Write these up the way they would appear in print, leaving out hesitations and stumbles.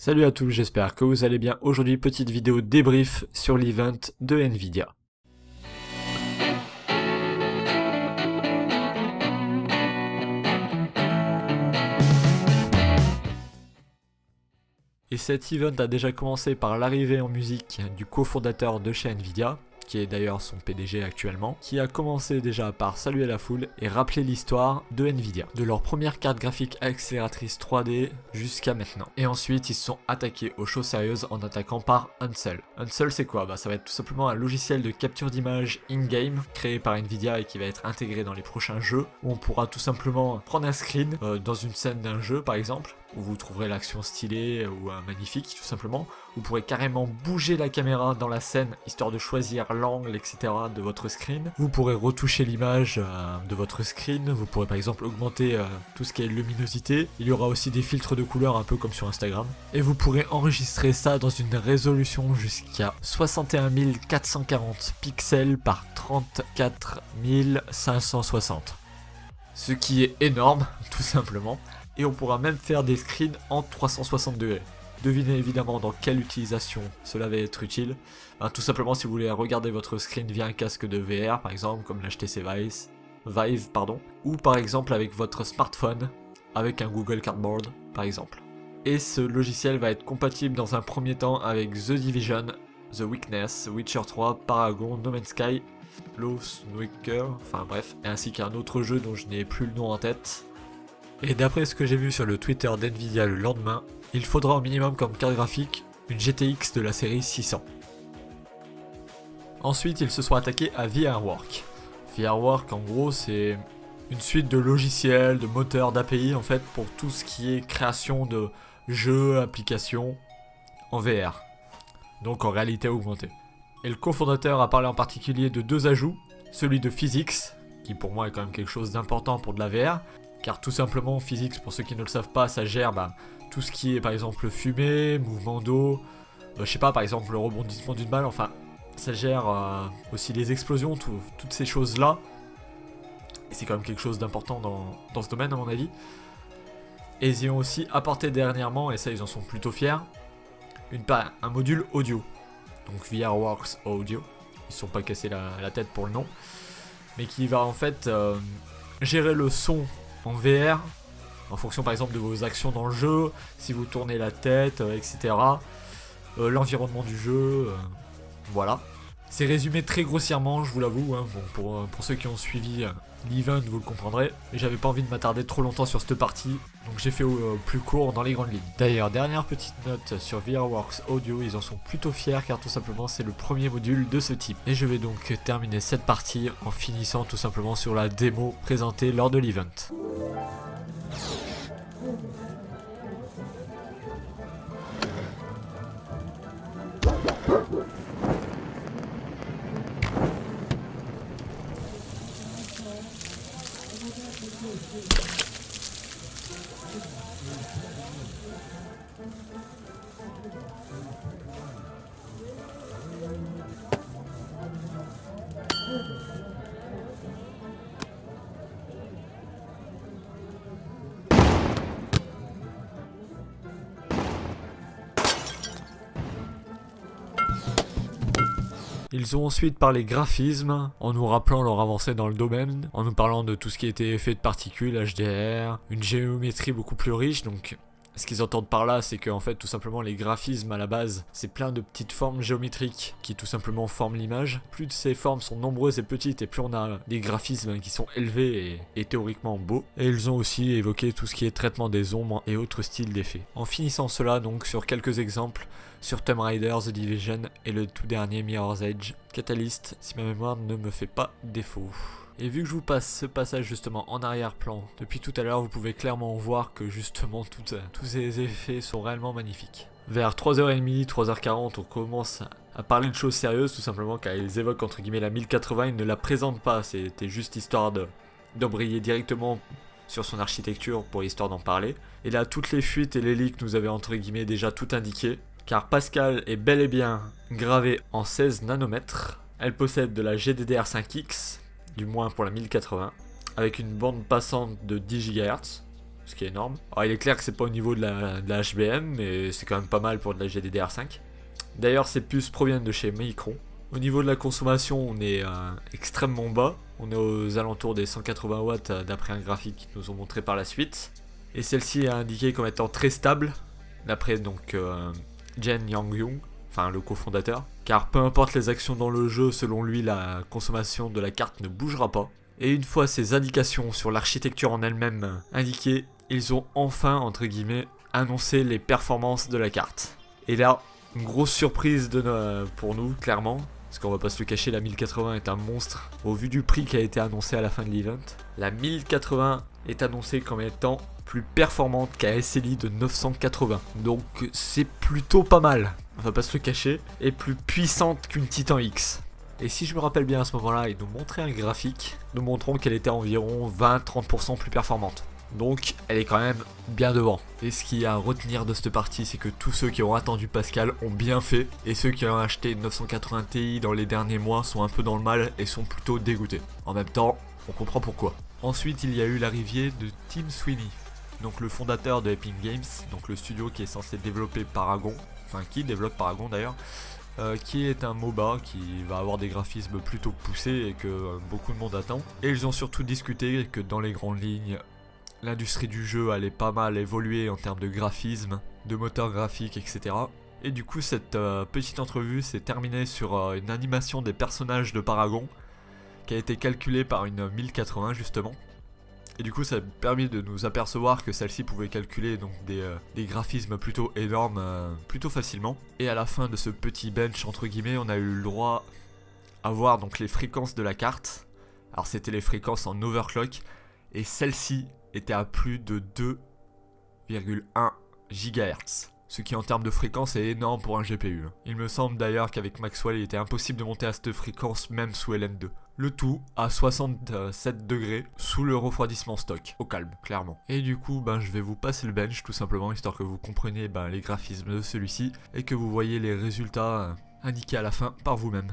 Salut à tous, j'espère que vous allez bien. Aujourd'hui, petite vidéo débrief sur l'event de Nvidia. Et cet event a déjà commencé par l'arrivée en musique du cofondateur de chez Nvidia, qui est d'ailleurs son PDG actuellement, qui a commencé déjà par saluer la foule et rappeler l'histoire de Nvidia, de leur première carte graphique accélératrice 3D jusqu'à maintenant. Et ensuite, ils se sont attaqués aux choses sérieuses en attaquant par Unsell. Unsell, c'est quoi? Ça va être tout simplement un logiciel de capture d'image in-game créé par Nvidia et qui va être intégré dans les prochains jeux, où on pourra tout simplement prendre un screen dans une scène d'un jeu par exemple, où vous trouverez l'action stylée ou magnifique tout simplement. Vous pourrez carrément bouger la caméra dans la scène histoire de choisir l'angle etc de votre screen. Vous pourrez retoucher l'image de votre screen, vous pourrez par exemple augmenter tout ce qui est luminosité. Il y aura aussi des filtres de couleurs un peu comme sur Instagram. Et vous pourrez enregistrer ça dans une résolution jusqu'à 61 440 pixels par 34 560. Ce qui est énorme tout simplement. Et on pourra même faire des screens en 360 degrés. Devinez évidemment dans quelle utilisation cela va être utile. Tout simplement si vous voulez regarder votre screen via un casque de VR par exemple, comme l'HTC Vive, ou par exemple avec votre smartphone, avec un Google Cardboard par exemple. Et ce logiciel va être compatible dans un premier temps avec The Division, The Witness, Witcher 3, Paragon, No Man's Sky, Lost Waker, enfin bref, ainsi qu'un autre jeu dont je n'ai plus le nom en tête. Et d'après ce que j'ai vu sur le Twitter d'Nvidia le lendemain, il faudra au minimum comme carte graphique une GTX de la série 600. Ensuite, ils se sont attaqués à VRWorks. VRWorks, en gros, c'est une suite de logiciels, de moteurs, d'API en fait pour tout ce qui est création de jeux, applications en VR, donc en réalité augmentée. Et le cofondateur a parlé en particulier de deux ajouts, celui de Physics, qui pour moi est quand même quelque chose d'important pour de la VR, car tout simplement Physics, pour ceux qui ne le savent pas, ça gère tout ce qui est par exemple fumée, mouvement d'eau, je sais pas, par exemple le rebondissement d'une balle, enfin ça gère aussi les explosions, toutes ces choses là. Et c'est quand même quelque chose d'important dans ce domaine à mon avis. Et ils y ont aussi apporté dernièrement, et ça ils en sont plutôt fiers, un module audio. Donc VRWorks Audio, ils se sont pas cassés la tête pour le nom, mais qui va en fait gérer le son en VR, en fonction par exemple de vos actions dans le jeu, si vous tournez la tête, etc. L'environnement du jeu, voilà. C'est résumé très grossièrement, je vous l'avoue, hein. Bon, pour ceux qui ont suivi l'event, vous le comprendrez. Mais j'avais pas envie de m'attarder trop longtemps sur cette partie, donc j'ai fait au plus court dans les grandes lignes. D'ailleurs, dernière petite note sur VRWorks Audio, ils en sont plutôt fiers car tout simplement c'est le premier module de ce type. Et je vais donc terminer cette partie en finissant tout simplement sur la démo présentée lors de l'event. Ils ont ensuite parlé graphisme, en nous rappelant leur avancée dans le domaine, en nous parlant de tout ce qui était effet de particules, HDR, une géométrie beaucoup plus riche, donc ce qu'ils entendent par là, c'est qu'en fait tout simplement les graphismes à la base, c'est plein de petites formes géométriques qui tout simplement forment l'image. Plus ces formes sont nombreuses et petites et plus on a des graphismes qui sont élevés et théoriquement beaux. Et ils ont aussi évoqué tout ce qui est traitement des ombres et autres styles d'effets. En finissant cela donc sur quelques exemples, sur Tomb Raider, The Division et le tout dernier Mirror's Edge, Catalyst, si ma mémoire ne me fait pas défaut. Et vu que je vous passe ce passage justement en arrière-plan depuis tout à l'heure, vous pouvez clairement voir que justement tous ces effets sont réellement magnifiques. Vers 3h30, 3h40, on commence à parler de choses sérieuses tout simplement car ils évoquent entre guillemets la 1080, ils ne la présentent pas, c'était juste histoire d'embrayer directement sur son architecture pour histoire d'en parler. Et là, toutes les fuites et les leaks nous avaient entre guillemets déjà tout indiqué, car Pascal est bel et bien gravée en 16 nanomètres, elle possède de la GDDR5X, du moins pour la 1080, avec une bande passante de 10 GHz, ce qui est énorme. Alors il est clair que c'est pas au niveau de la HBM, mais c'est quand même pas mal pour de la GDDR5. D'ailleurs ces puces proviennent de chez Micron. Au niveau de la consommation, on est extrêmement bas. On est aux alentours des 180 watts d'après un graphique qu'ils nous ont montré par la suite. Et celle-ci est indiquée comme étant très stable, d'après donc Jen Yang-young, enfin le cofondateur. Car peu importe les actions dans le jeu, selon lui, la consommation de la carte ne bougera pas. Et une fois ces indications sur l'architecture en elle-même indiquées, ils ont enfin, entre guillemets, annoncé les performances de la carte. Et là, une grosse surprise pour nous, clairement. Parce qu'on va pas se le cacher, la 1080 est un monstre. Au vu du prix qui a été annoncé à la fin de l'event, la 1080 est annoncée comme étant plus performante qu'un SLI de 980. Donc c'est plutôt pas mal, on va pas se le cacher. Et plus puissante qu'une Titan X. Et si je me rappelle bien à ce moment-là, ils nous montraient un graphique nous montrant qu'elle était environ 20-30% plus performante. Donc elle est quand même bien devant. Et ce qu'il y a à retenir de cette partie, c'est que tous ceux qui ont attendu Pascal ont bien fait. Et ceux qui ont acheté une 980 Ti dans les derniers mois sont un peu dans le mal et sont plutôt dégoûtés. En même temps, on comprend pourquoi. Ensuite, il y a eu l'arrivée de Tim Sweeney, donc le fondateur de Epic Games, donc le studio qui est censé développer Paragon, enfin qui développe Paragon d'ailleurs, qui est un MOBA qui va avoir des graphismes plutôt poussés et que beaucoup de monde attend. Et ils ont surtout discuté que dans les grandes lignes, l'industrie du jeu allait pas mal évoluer en termes de graphisme, de moteur graphique, etc. Et du coup, cette petite entrevue s'est terminée sur une animation des personnages de Paragon qui a été calculée par une 1080 justement. Et du coup, ça a permis de nous apercevoir que celle-ci pouvait calculer donc des graphismes plutôt énormes, plutôt facilement. Et à la fin de ce petit bench, entre guillemets, on a eu le droit à voir donc les fréquences de la carte. Alors c'était les fréquences en overclock, et celle-ci était à plus de 2,1 GHz. Ce qui en termes de fréquence est énorme pour un GPU. Il me semble d'ailleurs qu'avec Maxwell il était impossible de monter à cette fréquence même sous LN2. Le tout à 67 degrés sous le refroidissement stock, au calme, clairement. Et du coup, je vais vous passer le bench tout simplement, histoire que vous compreniez les graphismes de celui-ci et que vous voyez les résultats indiqués à la fin par vous-même.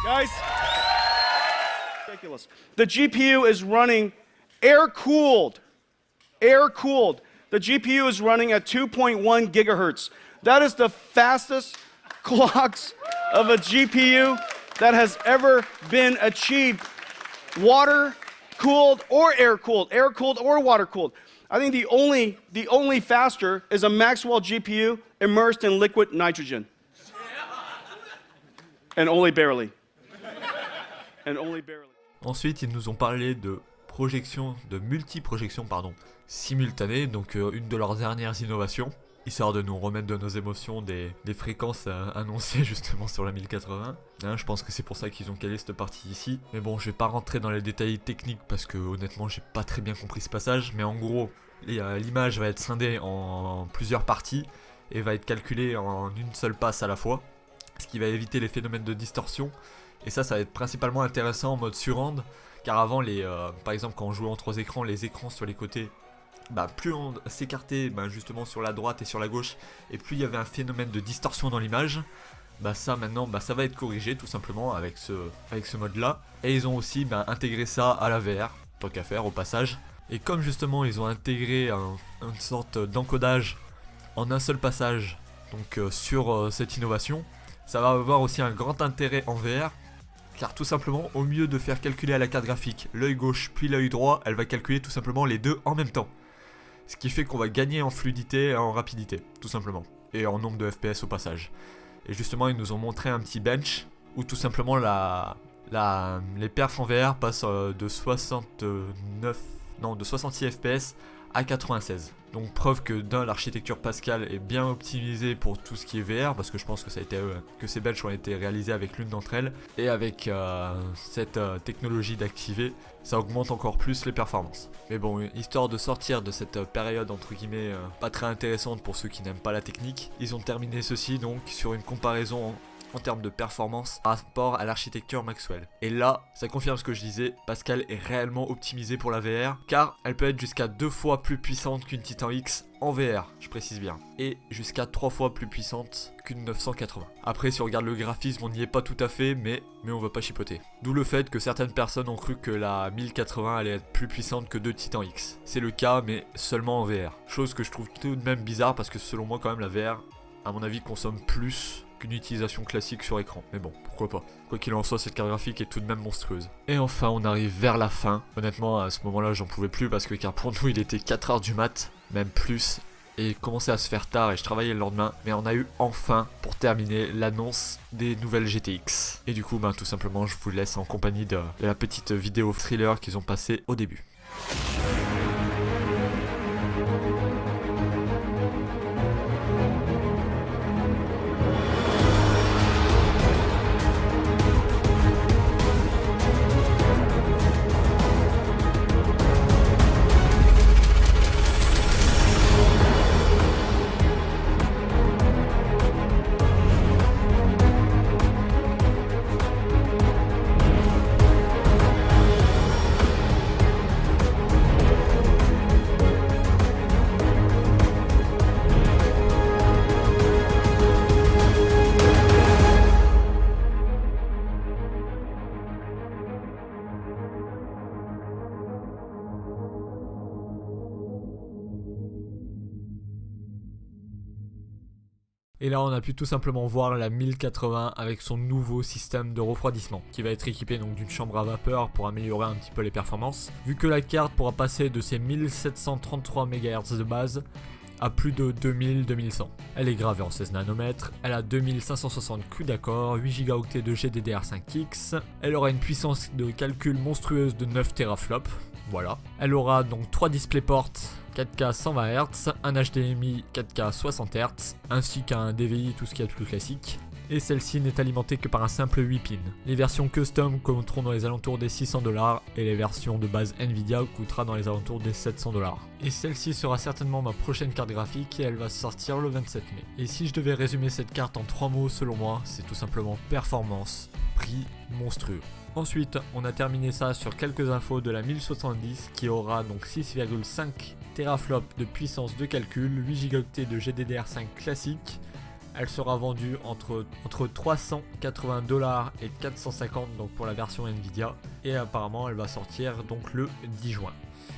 Guys, ridiculous. The GPU is running air-cooled. Air-cooled. The GPU is running at 2.1 gigahertz. That is the fastest clocks of a GPU that has ever been achieved. Water-cooled or air-cooled or water-cooled. I think the only faster is a Maxwell GPU immersed in liquid nitrogen. And only barely. And only barely. Ensuite, ils nous ont parlé de multi-projection simultanée, donc une de leurs dernières innovations. histoire de nous remettre de nos émotions des fréquences annoncées justement sur la 1080. Hein, je pense que c'est pour ça qu'ils ont calé cette partie ici. Mais bon, je vais pas rentrer dans les détails techniques parce que honnêtement j'ai pas très bien compris ce passage. Mais en gros, l'image va être scindée en plusieurs parties et va être calculée en une seule passe à la fois, ce qui va éviter les phénomènes de distorsion. Et ça va être principalement intéressant en mode surround, car avant, par exemple quand on jouait en 3 écrans, les écrans sur les côtés, plus on s'écartait justement sur la droite et sur la gauche, et plus il y avait un phénomène de distorsion dans l'image. Ça maintenant, ça va être corrigé tout simplement avec ce mode là. Et ils ont aussi intégré ça à la VR, tant qu'à faire au passage. Et comme justement ils ont intégré une sorte d'encodage en un seul passage, donc sur cette innovation, ça va avoir aussi un grand intérêt en VR. Car tout simplement, au mieux de faire calculer à la carte graphique l'œil gauche puis l'œil droit, elle va calculer tout simplement les deux en même temps. Ce qui fait qu'on va gagner en fluidité et en rapidité, tout simplement. Et en nombre de FPS au passage. Et justement, ils nous ont montré un petit bench où tout simplement les perfs en VR passent de 66 FPS à 96. Donc preuve que l'architecture Pascal est bien optimisée pour tout ce qui est VR, parce que je pense que ces benches ont été réalisées avec l'une d'entre elles, et avec cette technologie d'activer, ça augmente encore plus les performances. Mais bon, histoire de sortir de cette période entre guillemets pas très intéressante pour ceux qui n'aiment pas la technique, ils ont terminé ceci donc sur une comparaison en termes de performance par rapport à l'architecture Maxwell. Et là, ça confirme ce que je disais, Pascal est réellement optimisée pour la VR, car elle peut être jusqu'à 2 fois plus puissante qu'une Titan X en VR, je précise bien, et jusqu'à 3 fois plus puissante qu'une 980. Après, si on regarde le graphisme, on n'y est pas tout à fait, mais on va pas chipoter. D'où le fait que certaines personnes ont cru que la 1080 allait être plus puissante que 2 Titan X. C'est le cas, mais seulement en VR. Chose que je trouve tout de même bizarre, parce que selon moi quand même la VR, à mon avis, consomme plus qu'une utilisation classique sur écran. Mais bon, pourquoi pas. Quoi qu'il en soit, cette carte graphique est tout de même monstrueuse. Et enfin, on arrive vers la fin. Honnêtement, à ce moment-là, j'en pouvais plus parce que car pour nous, il était 4h du mat, même plus. Et il commençait à se faire tard et je travaillais le lendemain. Mais on a eu enfin, pour terminer, l'annonce des nouvelles GTX. Et du coup, tout simplement, je vous laisse en compagnie de la petite vidéo thriller qu'ils ont passée au début. Et là on a pu tout simplement voir la 1080 avec son nouveau système de refroidissement qui va être équipé donc d'une chambre à vapeur pour améliorer un petit peu les performances. Vu que la carte pourra passer de ses 1733 MHz de base à plus de 2000-2100. Elle est gravée en 16 nanomètres, elle a 2560 CUDA-core, 8 Go de GDDR5X, elle aura une puissance de calcul monstrueuse de 9 teraflops, voilà. Elle aura donc 3 DisplayPort 4K 120 Hz, un HDMI 4K 60 Hz, ainsi qu'un DVI, tout ce qu'il y a de plus classique. Et celle-ci n'est alimentée que par un simple 8 pins. Les versions custom coûteront dans les alentours des $600 et les versions de base Nvidia coûtera dans les alentours des $700. Et celle-ci sera certainement ma prochaine carte graphique et elle va sortir le 27 mai. Et si je devais résumer cette carte en 3 mots selon moi, c'est tout simplement performance, prix monstrueux. Ensuite, on a terminé ça sur quelques infos de la 1070 qui aura donc 6,5 teraflops de puissance de calcul, 8 Go de GDDR5 classique. Elle sera vendue entre $380 et 450 donc pour la version Nvidia et apparemment elle va sortir donc le 10 juin.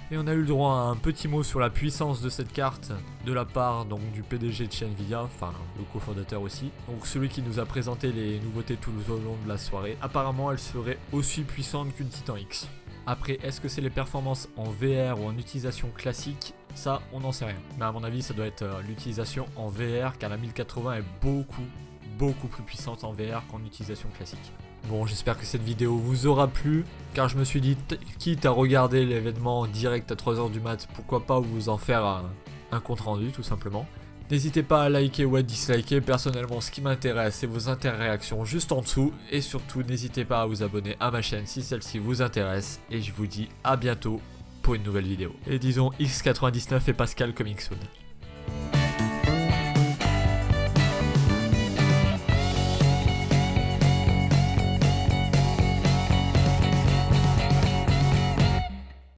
Et on a eu le droit à un petit mot sur la puissance de cette carte de la part donc du PDG de chez Nvidia, enfin le cofondateur aussi, donc celui qui nous a présenté les nouveautés tout au long de la soirée. Apparemment elle serait aussi puissante qu'une Titan X. Après, est-ce que c'est les performances en VR ou en utilisation classique? Ça, on n'en sait rien. Mais à mon avis, ça doit être l'utilisation en VR, car la 1080 est beaucoup plus puissante en VR qu'en utilisation classique. Bon, j'espère que cette vidéo vous aura plu, car je me suis dit, quitte à regarder l'événement en direct à 3h du mat, pourquoi pas vous en faire un compte rendu, tout simplement. N'hésitez pas à liker ou à disliker, personnellement ce qui m'intéresse c'est vos interréactions juste en dessous. Et surtout n'hésitez pas à vous abonner à ma chaîne si celle-ci vous intéresse. Et je vous dis à bientôt pour une nouvelle vidéo. Et disons X99 et Pascal coming soon.